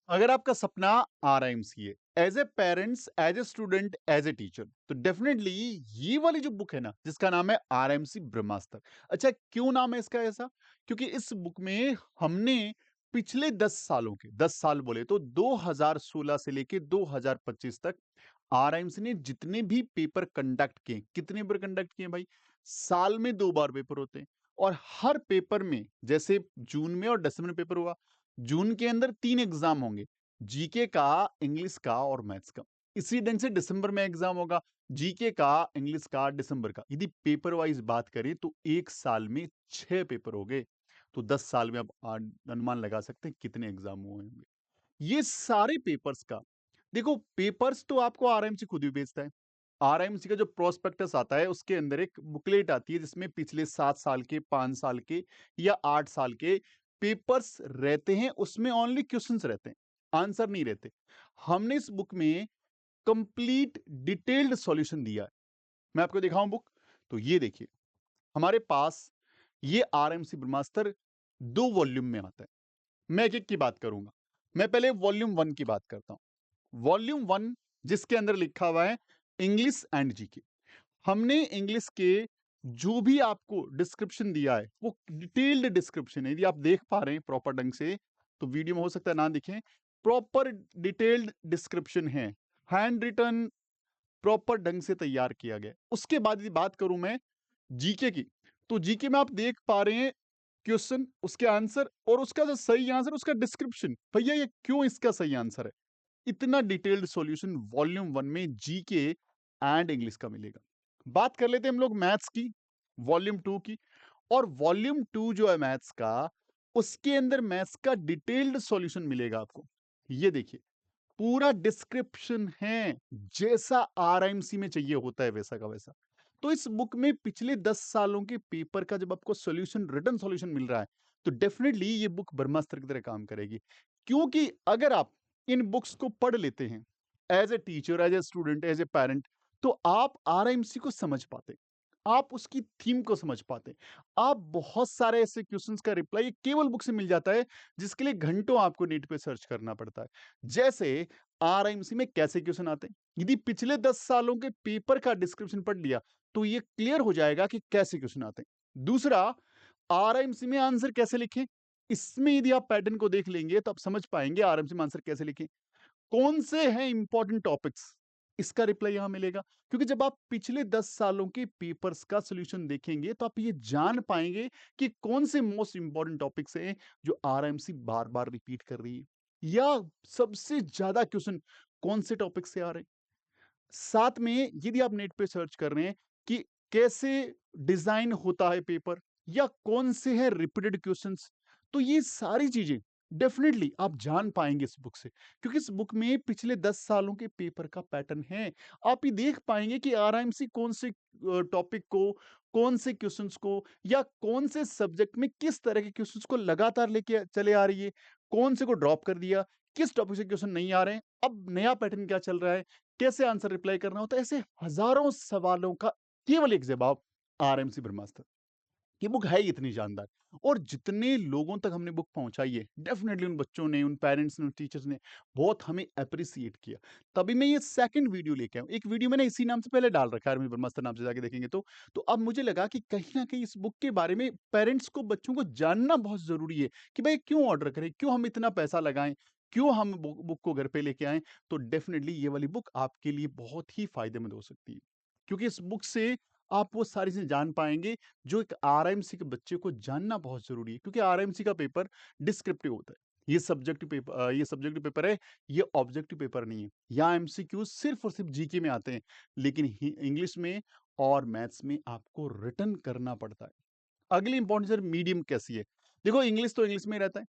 अगर आपका सपना आरआईएमसी है, as a parents, as a student, as a teacher, तो डेफिनेटली ये वाली जो बुक है ना, जिसका नाम है आरआईएमसी ब्रह्मास्त्र। अच्छा, क्यों नाम है इसका ऐसा? क्योंकि इस बुक में हमने पिछले 10 सालों के 10 साल बोले तो 2016 से लेके 2025 तक आरआईएमसी ने जितने भी पेपर कंडक्ट किए, कितने पेपर कंडक्ट किए भाई? साल में 2 बार पेपर होते हैं। और हर पेपर में, जैसे जून में और दिसंबर में पेपर हुआ, जून के अंदर 3 एग्जाम होंगे, जीके का, इंग्लिश का और मैथ्स का। इसी ढंग से दिसंबर में एग्जाम होगा, जीके का, इंग्लिश का, दिसंबर का। यदि पेपर वाइज बात करें तो एक साल में 6 पेपर हो गए। तो 10 साल में आप अनुमान लगा सकते हैं कितने एग्जाम हुए होंगे। ये सारे पेपर्स का, देखो, पेपर्स तो आपको आरआईएमसी खुद भी भेजता है। आरआईएमसी का जो प्रोस्पेक्टस आता है उसके अंदर एक बुकलेट आती है जिसमें पिछले 7 साल के, 5 साल के या 8 साल के पेपर्स रहते हैं। उसमें ओनली क्वेश्चंस रहते हैं, आंसर नहीं रहते। हमने इस बुक में कंप्लीट डिटेल्ड सॉल्यूशन दिया है। मैं आपको दिखाऊं बुक, तो ये देखिए हमारे पास ये आरएमसी ब्रह्मास्त्र 2 वॉल्यूम में आता है। मैं एक एक की बात करूंगा। मैं पहले वॉल्यूम 1 की बात करता हूं। वॉल्यूम 1 जिसके अंदर लिखा हुआ है इंग्लिश एंड जीके। हमने इंग्लिश के जो भी आपको डिस्क्रिप्शन दिया है वो डिटेल्ड डिस्क्रिप्शन है। यदि आप देख पा रहे हैं प्रॉपर ढंग से, तो वीडियो में हो सकता है ना दिखे, प्रॉपर डिटेल्ड डिस्क्रिप्शन है, हैंड रिटन, प्रॉपर ढंग से तैयार किया गया। उसके बाद यदि बात करूं मैं जीके की, तो जीके में आप देख पा रहे हैं क्वेश्चन, उसके आंसर और उसका जो सही आंसर, उसका डिस्क्रिप्शन। भैया ये क्यों इसका सही आंसर है? इतना डिटेल्ड सॉल्यूशन वॉल्यूम 1 में जीके एंड इंग्लिश का मिलेगा। बात कर लेते हैं हम लोग मैथ्स की, वॉल्यूम 2 की। और वॉल्यूम 2 जो है मैथ्स का, उसके अंदर मैथ्स का डिटेल्ड सॉल्यूशन मिलेगा आपको। ये देखिए पूरा डिस्क्रिप्शन है, जैसा आरआईएमसी में चाहिए होता है वैसा का वैसा। तो इस बुक में पिछले 10 सालों के पेपर का जब आपको सॉल्यूशन, रिटन सॉल्यूशन मिल रहा है, तो डेफिनेटली ये बुक ब्रह्मास्त्र की तरह काम करेगी। क्योंकि अगर आप इन बुक्स को पढ़ लेते हैं as a teacher, as a student, as a parent, तो आप आरआईएमसी को समझ पाते, आप उसकी थीम को समझ पाते। आप बहुत सारे ऐसे क्वेश्चंस का रिप्लाई केवल बुक से मिल जाता है, जिसके लिए घंटों आपको नेट पे सर्च करना पड़ता है। जैसे आरआईएमसी में कैसे क्वेश्चन आते हैं, यदि पिछले 10 सालों के पेपर का डिस्क्रिप्शन पढ़ लिया तो ये क्लियर हो जाएगा कि कैसे क्वेश्चन आते हैं। दूसरा, आरआईएमसी में आंसर कैसे लिखें, इसमें यदि आप पैटर्न को देख लेंगे तो आप समझ पाएंगे आरआईएमसी में आंसर कैसे लिखें, कौन से हैं इंपॉर्टेंट टॉपिक्स, इसका रिप्लाई यहां मिलेगा। क्योंकि जब आप पिछले 10 सालों के पेपर्स का सोल्यूशन देखेंगे तो आप ये जान पाएंगे कि कौन से मोस्ट इंपॉर्टेंट टॉपिक्स हैं जो आरआईएमसी बार बार रिपीट कर रही है, या सबसे ज्यादा क्वेश्चन कौन से टॉपिक से आ रहे हैं। साथ में यदि आप नेट पे सर्च कर रहे हैं कि कैसे डिजाइन होता है पेपर, या कौन से हैं रिपीटेड क्वेश्चंस, तो ये सारी चीजें डेफिनेटली आप जान पाएंगे इस बुक से। क्योंकि इस बुक में पिछले 10 सालों के पेपर का पैटर्न है। आप ये देख पाएंगे कि आरआईएमसी कौन से टॉपिक को, कौन से क्वेश्चंस को, या कौन से सब्जेक्ट में किस तरह के क्वेश्चंस को लगातार लेके चले आ रही है, कौन से को ड्रॉप कर दिया, किस टॉपिक से क्वेश्चन नहीं आ रहे हैं, अब नया पैटर्न क्या चल रहा है, कैसे आंसर रिप्लाई करना होता है। ऐसे हजारों सवालों का केवल एक जवाब, आरएमसी ब्रह्मास्त्र। ये बुक है ही इतनी शानदार। और जितने लोगों तक हमने बुक पहुंचाई है, डेफिनेटली उन बच्चों ने, उन पेरेंट्स ने, उन टीचर्स ने बहुत हमें अप्रिसिएट किया। तभी मैं ये सेकंड वीडियो लेके आया। एक वीडियो मैंने इसी नाम से पहले डाल रखा है, आरएमसी ब्रह्मास्त्र नाम से, जाके देखेंगे तो अब मुझे लगा कि कहीं ना कहीं इस बुक के बारे में पेरेंट्स को, बच्चों को जानना बहुत जरूरी है कि भाई क्यों ऑर्डर करें, क्यों हम इतना पैसा लगाएं, क्यों हम बुक को घर पे लेके आए। तो डेफिनेटली ये वाली बुक आपके लिए बहुत ही फायदेमंद हो सकती है। क्योंकि इस बुक से आप वो सारी चीजें जान पाएंगे जो एक आरएमसी के बच्चे को जानना बहुत जरूरी है। क्योंकि आरएमसी का पेपर डिस्क्रिप्टिव होता है, ये सब्जेक्टिव पेपर, ये सब्जेक्टिव पेपर है, ये ऑब्जेक्टिव पेपर नहीं है। यहाँ एमसीक्यू सिर्फ और सिर्फ जीके में आते हैं, लेकिन इंग्लिश में और मैथ्स में आपको रिटर्न करना पड़ता है। अगली इंपॉर्टेंट सर, मीडियम कैसी है? देखो, इंग्लिश तो इंग्लिश में रहता है,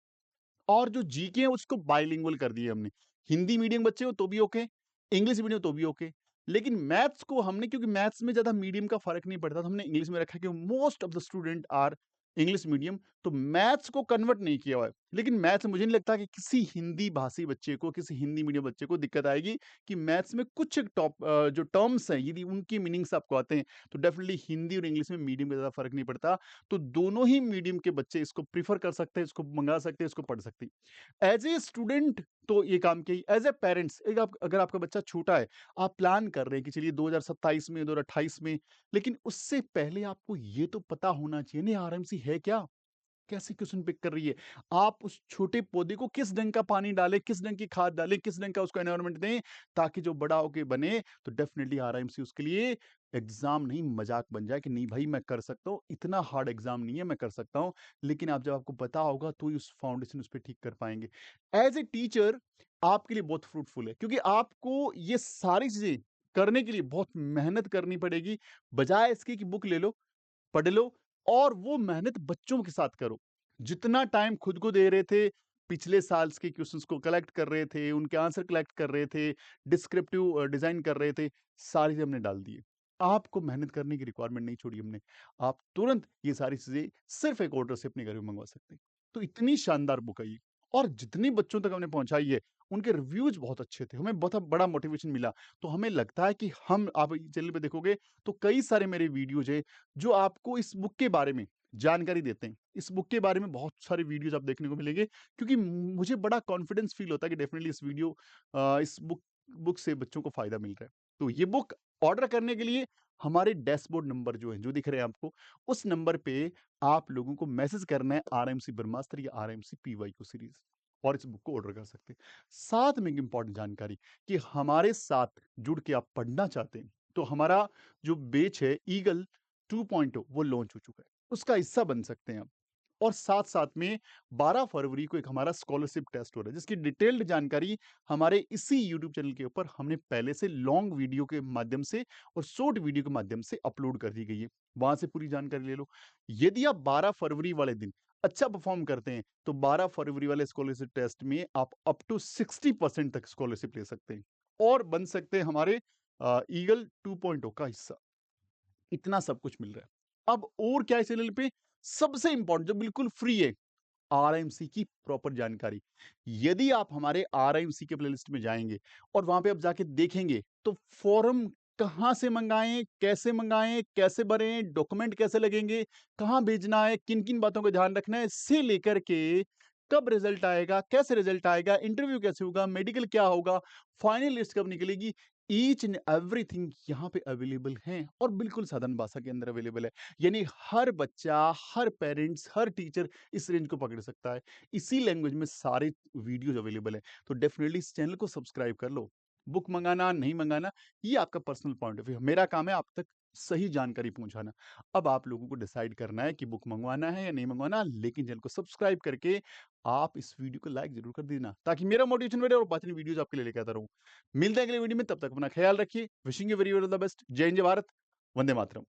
और जो जीके है उसको बाइलिंगुअल कर दिया हमने। हिंदी मीडियम बच्चे हो तो भी ओके, इंग्लिश मीडियम तो भी ओके। लेकिन मैथ्स को हमने, क्योंकि मैथ्स में ज्यादा मीडियम का फर्क नहीं पड़ता, तो हमने इंग्लिश में रखा कि most of the student are English medium, तो मैथ्स को कन्वर्ट नहीं किया हुआ है। लेकिन मैथ्स मुझे नहीं लगता कि किसी हिंदी भाषी बच्चे को, किसी हिंदी मीडियम बच्चे को दिक्कत आएगी कि मैथ्स में कुछ जो टर्म्स हैं, यदि उनकी मीनिंग्स आपको आते हैं, तो डेफ़िनिटली हिंदी और इंग्लिश में मीडियम का ज़्यादा फ़र्क नहीं पड़ता। तो दोनों ही मीडियम के बच्चे इसको प्रेफ़र कर सकते हैं, इसको मँगा सकते हैं, इसको पढ़ सकते हैं। एज़ ए स्टूडेंट तो ये काम किया ही, एज़ ए पेरेंट्स एक आप अगर आपका बच्चा छोटा है, आप प्लान कर रहे हैं कि चलिए 2027 में, 2028 में, लेकिन उससे पहले आपको ये तो पता होना चाहिए ना आरएमसी है क्या? कैसे क्वेश्चन पिक कर रही है? आप उस छोटे पौधे को किस ढंग का पानी डालें, किस ढंग की खाद डालें, किस ढंग का उसको एनवायरनमेंट दें, ताकि जो बड़ा होके बने, तो डेफिनिटली आरआईएमसी उसके लिए एग्ज़ाम नहीं मज़ाक बन जाए कि नहीं भाई मैं कर सकता हूँ, इतना हार्ड एग्ज़ाम नहीं है, मैं कर सकता हूँ। लेकिन आप जब आपको पता होगा तो ही उस फाउंडेशन उस पे ठीक कर पाएँगे। एज़ ए टीचर आपके लिए बहुत फ्रूटफुल है क्योंकि आपको ये सारी चीज़ें करने के लिए बहुत मेहनत करनी पड़ेगी, बजाए इसके कि बुक ले लो, पढ़ लो और वो मेहनत बच्चों के साथ करो। जितना टाइम खुद को दे रहे थे, पिछले साल्स के क्वेश्चंस को कलेक्ट कर रहे थे, उनके आंसर कलेक्ट कर रहे थे, डिस्क्रिप्टिव डिज़ाइन कर रहे थे, सारी चीज़ें हमने डाल दी है। आपको मेहनत करने की रिक्वायरमेंट नहीं छोड़ी हमने। आप तुरंत ये सारी चीज़ें सिर्फ़ एक ऑर्डर से अपने घर में मँगवा सकते हैं। तो इतनी शानदार बुक है ये और जितनी बच्चों तक हमने पहुँचाई है, उनके रिव्यूज़ बहुत अच्छे थे। हमें बहुत बड़ा मोटिवेशन मिला। तो हमें लगता है कि हम आप चैनल पे देखोगे तो कई सारे मेरे वीडियोज़ हैं जो आपको इस बुक के बारे में जानकारी देते हैं। इस बुक के बारे में बहुत सारे वीडियोज़ आप देखने को मिलेंगे क्योंकि मुझे बड़ा कॉन्फिडेंस फ़ील होता है कि डेफ़िनिटली इस बुक से बच्चों को फ़ायदा मिल रहा है। तो ये बुक ऑर्डर करने के लिए हमारे डैशबोर्ड नंबर जो हैं, जो दिख रहे हैं आपको, उस नंबर पे आप लोगों को मैसेज करना है आरएमसी ब्रह्मास्त्र या आरएमसी पीवाईक्यू सीरीज़ और इस बुक को ऑर्डर कर सकते हैं। साथ में एक इम्पोर्टेंट जानकारी कि हमारे साथ जुड़ के आप पढ़ना चाहते हैं, तो हमारा जो बैच है ईगल 2.0 वो लॉन्च हो चुका है। उसका हिस्सा बन सकते हैं आप। और साथ-साथ में 12 फरवरी को एक हमारा स्कॉलरशिप टेस्ट हो रहा है, जिसकी डिटेल्ड जानकारी हमारे इसी यूट्यूब चैनल के ऊपर हमने पहले से लॉन्ग वीडियो के माध्यम से और शॉर्ट वीडियो के माध्यम से अपलोड कर दी गई है। वहाँ से पूरी जानकारी ले लो। यदि आप 12 फरवरी वाले दिन अच्छा परफॉर्म करते हैं, तो 12 फरवरी वाले स्कॉलरशिप टेस्ट में आप अप टू 60% तक स्कॉलरशिप ले सकते हैं और बन सकते हैं हमारे ईगल 2.0 का हिस्सा। इतना सब कुछ मिल रहा है। अब और क्या है चैनल पे? सबसे इम्पोर्टेंट जो बिल्कुल फ्री है, आरएमसी की प्रॉपर जानकारी। यदि आप हमारे आरएमसी के प्लेलिस्ट में जाएँगे और वहाँ पे आप जाके देखेंगे, तो फॉर्म कहाँ से मँगाएँ, कैसे भरें, डॉक्यूमेंट कैसे लगेंगे, कहाँ भेजना है, किन-किन बातों का ध्यान रखना है, इससे लेकर के कब रिज़ल्ट आएगा, कैसे रिज़ल्ट आएगा, इंटरव्यू कैसे होगा, मेडिकल क्या होगा, फाइनल लिस्ट कब निकलेगी, ईच एंड एवरीथिंग यहाँ पे अवेलेबल हैं और बिल्कुल साधारण भाषा के अंदर अवेलेबल है। यानी हर बच्चा, हर पेरेंट्स, हर टीचर इस रेंज को पकड़ सकता है। इसी लैंग्वेज में सारे वीडियोज़ अवेलेबल हैं। तो डेफ़िनिटली इस चैनल को सब्सक्राइब कर लो। बुक मँगाना, नहीं मँगाना, ये आपका पर्सनल पॉइंट ऑफ व्यू है। मेरा काम है आप तक सही जानकारी पहुँचाना। अब आप लोगों को डिसाइड करना है कि बुक मँगवाना है या नहीं मँगवाना, लेकिन चैनल को सब्सक्राइब करके आप इस वीडियो को लाइक ज़रूर कर देना, ताकि मेरा मोटिवेशन बढ़े और बेहतरीन वीडियोज़ आपके लिए लेके आता रहूँ। मिलते हैं अगले वीडियो में, तब तक अपना ख़्याल रखिए। Wishing you very all the best. जय हिंद, जय भारत, वंदे मातरम।